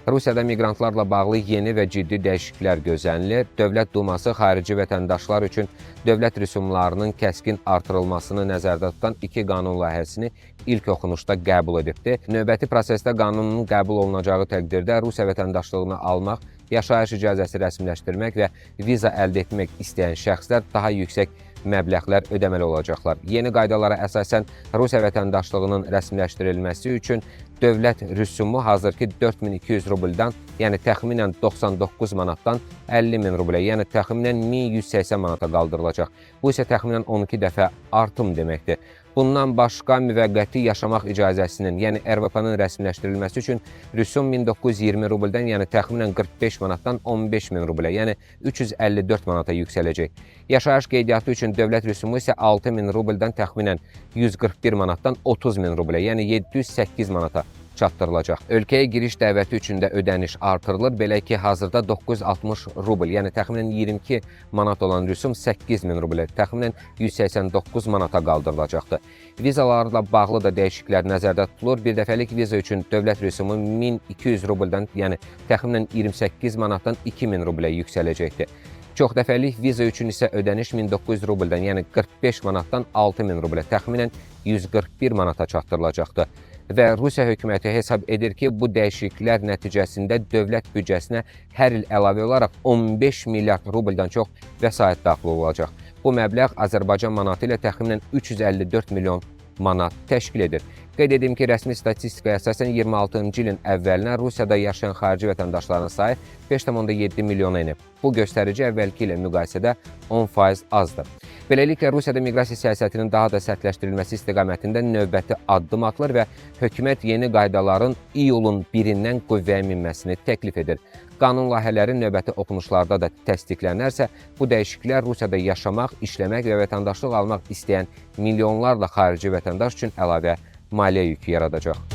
Rusiyada miqrantlarla bağlı yeni və ciddi dəyişikliklər gözlənilir. Dövlət Duması xarici vətəndaşlar üçün dövlət rüsumlarının kəskin artırılmasını nəzərdə tutan iki qanun layihəsini ilk oxunuşda qəbul edibdir. Növbəti prosesdə qanunun qəbul olunacağı təqdirdə Rusiya vətəndaşlığını almaq, yaşayış icazəsi rəsmiləşdirmək və viza əldə etmək istəyən şəxslər daha yüksək məbləğlər ödəməli olacaqlar. Yeni qaydalara əsasən Rusiya vətəndaşlığının rəsmiləşdirilməsi üçün dövlət rüsumu hazırki 4200 rubldan, yəni təxminən 99 manatdan 50.000 rublə, yəni təxminən 1180 manata qaldırılacaq. Bu isə təxminən 12 dəfə artım deməkdir. Bundan başqa müvəqqəti yaşamaq icazəsinin, yəni RVP-nin rəsmiləşdirilməsi üçün rüsum 1920 rubldan, yəni təxminən 45 manatdan 15.000 rublə, yəni 354 manata yüksələcək. Yaşayış qeydiyyatı üçün dövlət rüsumu isə 6000 rubldan təxminən 141 manatdan 30.000 rublə, yəni 708 manata çatdırılacaq. Ölkəyə giriş dəvəti üçün də ödəniş artırılır. Belə ki, hazırda 960 rubl, yəni təxminən 22 manat olan rüsum 8000 rublə, təxminən 189 manata qaldırılacaqdır. Vizalarla bağlı da dəyişikliklər nəzərdə tutulur. Bir dəfəlik viza üçün dövlət rüsumu 1200 rubldan, yəni təxminən 28 manatdan 2000 rublə yüksələcəkdir. Çox dəfəlik viza üçün isə ödəniş 1900 rubldan, yəni 45 manatdan 6000 rublə, təxminən 141 manata çatdırılacaqdır. Və Rusiya hökuməti hesab edir ki, bu dəyişikliklər nəticəsində dövlət büdcəsinə hər il əlavə olaraq 15 milyard rubldan çox vəsait daxil olacaq. Bu məbləğ Azərbaycan manatı ilə təxminən 354 milyon manat təşkil edir. Qeyd edim ki, rəsmi statistikaya əsasən 26-cı ilin əvvəlinə Rusiyada yaşayan xarici vətəndaşların sayı 5,7 milyona enib. Bu göstərici əvvəlki ilə müqayisədə 10% azdır. Beləliklə, Rusiyada miqrasiya siyasətinin daha da sərtləşdirilməsi istiqamətində növbəti addım atılır və hökumət yeni qaydaların iyulun 1-dən qüvvəyə minməsini təklif edir. Qanun layihələri növbəti oxunuşlarda da təsdiqlənərsə, bu dəyişikliklər Rusiyada yaşamaq, işləmək və vətəndaşlıq almaq istəyən milyonlarla xarici vətəndaş üçün əlavə maliyyə yükü yaradacaq.